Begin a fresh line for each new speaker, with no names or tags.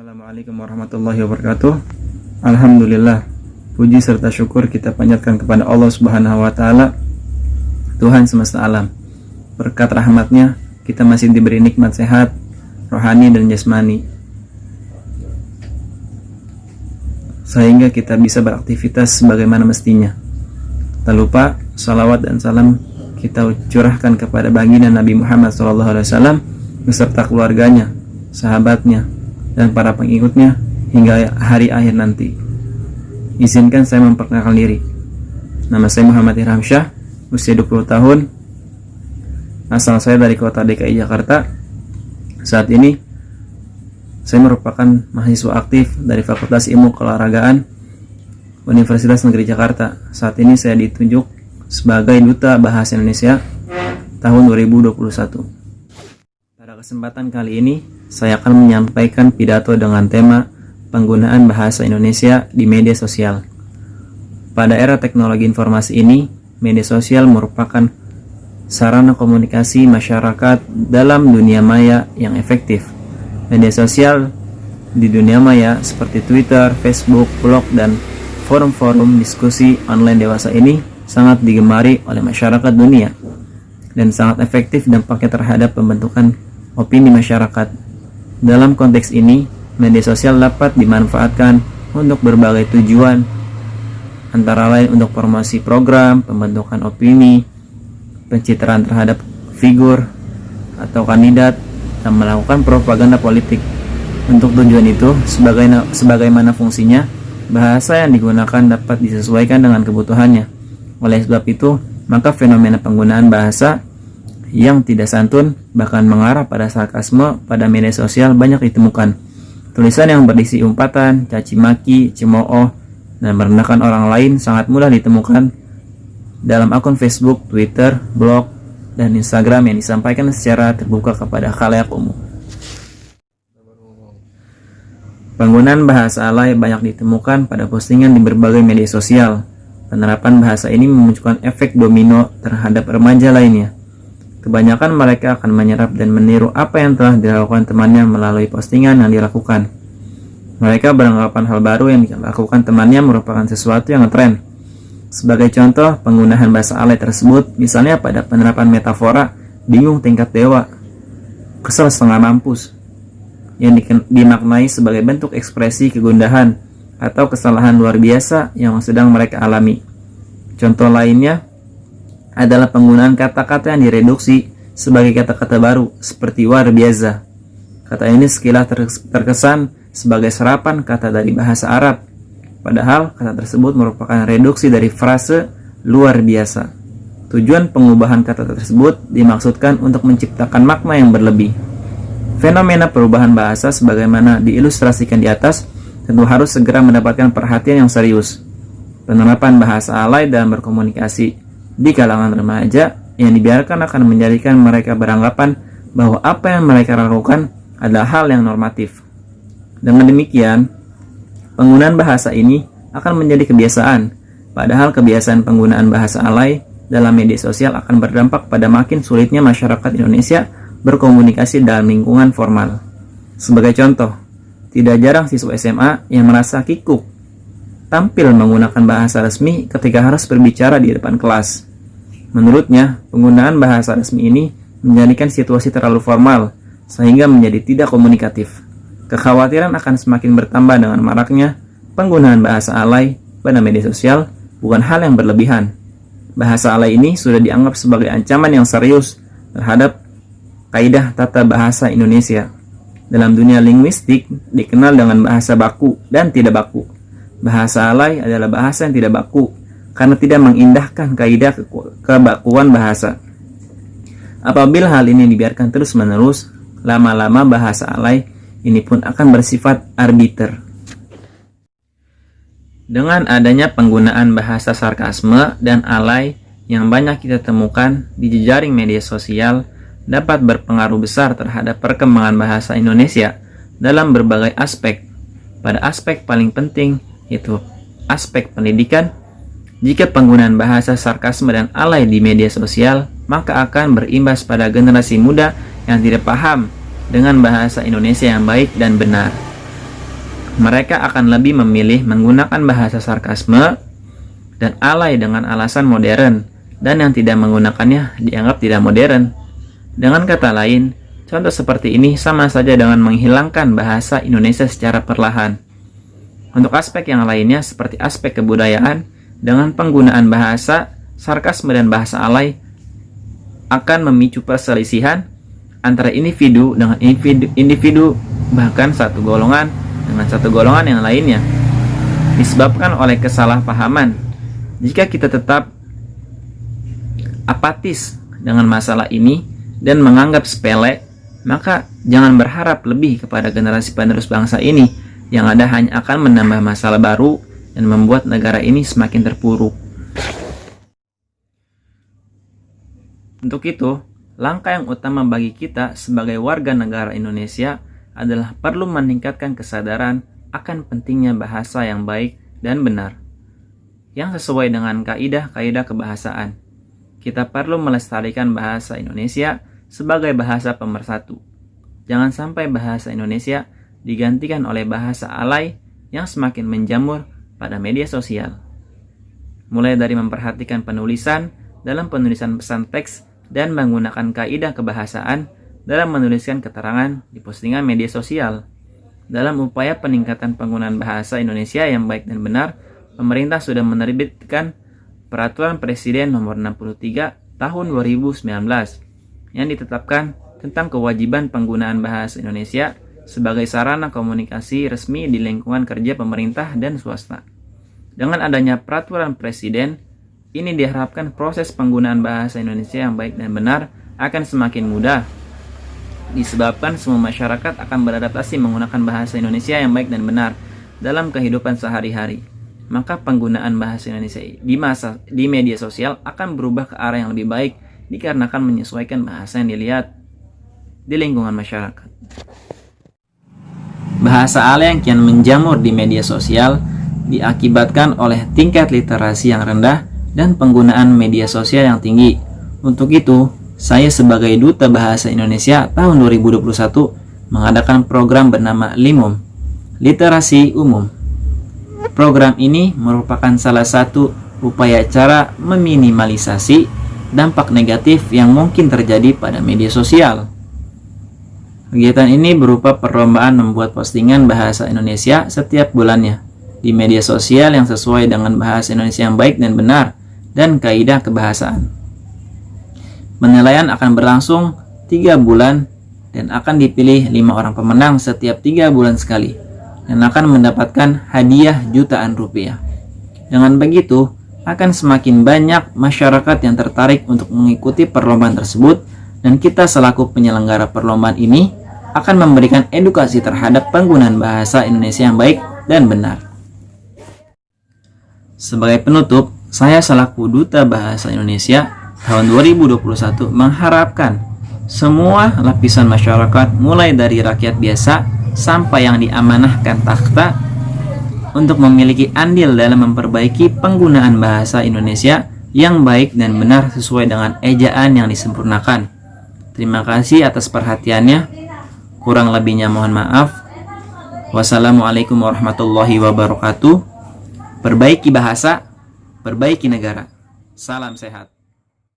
Assalamualaikum warahmatullahi wabarakatuh. Alhamdulillah, puji serta syukur kita panjatkan kepada Allah Subhanahu wa Ta'ala, Tuhan semesta alam. Berkat rahmatnya kita masih diberi nikmat sehat rohani dan jasmani, sehingga kita bisa beraktivitas sebagaimana mestinya. Tak lupa salawat dan salam kita curahkan kepada baginda Nabi Muhammad SAW beserta keluarganya, sahabatnya, dan para pengikutnya hingga hari akhir nanti. Izinkan saya memperkenalkan diri. Nama saya Muhammad Irham Syah, usia 20 tahun, asal saya dari kota DKI Jakarta. Saat ini saya merupakan mahasiswa aktif dari Fakultas Ilmu Keolahragaan Universitas Negeri Jakarta. Saat ini saya ditunjuk sebagai Duta Bahasa Indonesia tahun 2021. Pada kesempatan kali ini saya akan menyampaikan pidato dengan tema penggunaan bahasa Indonesia di media sosial. Pada era teknologi informasi ini, media sosial merupakan sarana komunikasi masyarakat dalam dunia maya yang efektif. Media sosial di dunia maya seperti Twitter, Facebook, blog, dan forum-forum diskusi online dewasa ini sangat digemari oleh masyarakat dunia dan sangat efektif dampaknya terhadap pembentukan opini masyarakat. Dalam konteks ini, media sosial dapat dimanfaatkan untuk berbagai tujuan, antara lain untuk promosi program, pembentukan opini, pencitraan terhadap figur atau kandidat, dan melakukan propaganda politik. Untuk tujuan itu, sebagaimana fungsinya, bahasa yang digunakan dapat disesuaikan dengan kebutuhannya. Oleh sebab itu, maka fenomena penggunaan bahasa yang tidak santun bahkan mengarah pada sarkasme pada media sosial banyak ditemukan. Tulisan yang berisi umpatan, caci maki, cemooh, dan merendahkan orang lain sangat mudah ditemukan dalam akun Facebook, Twitter, blog, dan Instagram yang disampaikan secara terbuka kepada khalayak umum. Penggunaan bahasa alay banyak ditemukan pada postingan di berbagai media sosial. Penerapan bahasa ini memunculkan efek domino terhadap remaja lainnya. Kebanyakan mereka akan menyerap dan meniru apa yang telah dilakukan temannya melalui postingan yang dilakukan. Mereka beranggapan hal baru yang dilakukan temannya merupakan sesuatu yang ngetren. Sebagai contoh, penggunaan bahasa alay tersebut misalnya pada penerapan metafora bingung tingkat dewa, kesel setengah mampus, yang dimaknai sebagai bentuk ekspresi kegundahan atau kesalahan luar biasa yang sedang mereka alami. Contoh lainnya adalah penggunaan kata-kata yang direduksi sebagai kata-kata baru seperti luar biasa. Kata ini sekilas terkesan sebagai serapan kata dari bahasa Arab, padahal kata tersebut merupakan reduksi dari frase luar biasa. Tujuan pengubahan kata tersebut dimaksudkan untuk menciptakan makna yang berlebih. Fenomena perubahan bahasa sebagaimana diilustrasikan di atas tentu harus segera mendapatkan perhatian yang serius. Penerapan bahasa alay dalam berkomunikasi di kalangan remaja yang dibiarkan akan menjadikan mereka beranggapan bahwa apa yang mereka lakukan adalah hal yang normatif. Dengan demikian, penggunaan bahasa ini akan menjadi kebiasaan, padahal kebiasaan penggunaan bahasa alay dalam media sosial akan berdampak pada makin sulitnya masyarakat Indonesia berkomunikasi dalam lingkungan formal. Sebagai contoh, tidak jarang siswa SMA yang merasa kikuk tampil menggunakan bahasa resmi ketika harus berbicara di depan kelas. Menurutnya, penggunaan bahasa resmi ini menjadikan situasi terlalu formal, sehingga menjadi tidak komunikatif. Kekhawatiran akan semakin bertambah dengan maraknya penggunaan bahasa alay pada media sosial bukan hal yang berlebihan. Bahasa alay ini sudah dianggap sebagai ancaman yang serius terhadap kaidah tata bahasa Indonesia. Dalam dunia linguistik dikenal dengan bahasa baku dan tidak baku. Bahasa alay adalah bahasa yang tidak baku karena tidak mengindahkan kaidah kebakuan bahasa. Apabila hal ini dibiarkan terus-menerus, lama-lama bahasa alay ini pun akan bersifat arbiter. Dengan adanya penggunaan bahasa sarkasme dan alay yang banyak kita temukan di jejaring media sosial dapat berpengaruh besar terhadap perkembangan bahasa Indonesia dalam berbagai aspek. Pada aspek paling penting, yaitu aspek pendidikan, jika penggunaan bahasa sarkasme dan alay di media sosial, maka akan berimbas pada generasi muda yang tidak paham dengan bahasa Indonesia yang baik dan benar. mereka akan lebih memilih menggunakan bahasa sarkasme dan alay dengan alasan modern, dan yang tidak menggunakannya dianggap tidak modern. Dengan kata lain, contoh seperti ini sama saja dengan menghilangkan bahasa Indonesia secara perlahan. Untuk aspek yang lainnya seperti aspek kebudayaan, dengan penggunaan bahasa sarkasme dan bahasa alay akan memicu perselisihan antara individu dengan individu, bahkan satu golongan dengan satu golongan yang lainnya, disebabkan oleh kesalahpahaman. Jika kita tetap apatis dengan masalah ini dan menganggap sepele, maka jangan berharap lebih kepada generasi penerus bangsa ini, yang ada hanya akan menambah masalah baru dan membuat negara ini semakin terpuruk. Untuk itu, langkah yang utama bagi kita sebagai warga negara Indonesia adalah perlu meningkatkan kesadaran akan pentingnya bahasa yang baik dan benar, yang sesuai dengan kaidah-kaidah kebahasaan. Kita perlu melestarikan bahasa Indonesia sebagai bahasa pemersatu. Jangan sampai bahasa Indonesia digantikan oleh bahasa alay yang semakin menjamur pada media sosial. Mulai dari memperhatikan penulisan dalam penulisan pesan teks dan menggunakan kaidah kebahasaan dalam menuliskan keterangan di postingan media sosial. Dalam upaya peningkatan penggunaan bahasa Indonesia yang baik dan benar, pemerintah sudah menerbitkan Peraturan Presiden Nomor 63 Tahun 2019 yang ditetapkan tentang kewajiban penggunaan bahasa Indonesia sebagai sarana komunikasi resmi di lingkungan kerja pemerintah dan swasta. Dengan adanya Peraturan Presiden, ini diharapkan proses penggunaan bahasa Indonesia yang baik dan benar akan semakin mudah, disebabkan semua masyarakat akan beradaptasi menggunakan bahasa Indonesia yang baik dan benar dalam kehidupan sehari-hari. Maka penggunaan bahasa Indonesia di media sosial akan berubah ke arah yang lebih baik dikarenakan menyesuaikan bahasa yang dilihat di lingkungan masyarakat. Bahasa alay yang kian menjamur di media sosial diakibatkan oleh tingkat literasi yang rendah dan penggunaan media sosial yang tinggi. Untuk itu, saya sebagai Duta Bahasa Indonesia tahun 2021 mengadakan program bernama LIMUM, Literasi Umum. Program ini merupakan salah satu upaya cara meminimalisasi dampak negatif yang mungkin terjadi pada media sosial. Kegiatan ini berupa perlombaan membuat postingan bahasa Indonesia setiap bulannya di media sosial yang sesuai dengan bahasa Indonesia yang baik dan benar dan kaidah kebahasaan. Penilaian akan berlangsung 3 bulan dan akan dipilih 5 orang pemenang setiap 3 bulan sekali dan akan mendapatkan hadiah jutaan rupiah. Dengan begitu, akan semakin banyak masyarakat yang tertarik untuk mengikuti perlombaan tersebut, dan kita selaku penyelenggara perlombaan ini akan memberikan edukasi terhadap penggunaan bahasa Indonesia yang baik dan benar. Sebagai penutup, saya selaku Duta Bahasa Indonesia tahun 2021 mengharapkan semua lapisan masyarakat mulai dari rakyat biasa sampai yang diamanahkan takhta untuk memiliki andil dalam memperbaiki penggunaan bahasa Indonesia yang baik dan benar sesuai dengan ejaan yang disempurnakan. Terima kasih atas perhatiannya. Kurang lebihnya mohon maaf. Wassalamualaikum warahmatullahi wabarakatuh. Perbaiki bahasa, perbaiki negara. Salam sehat.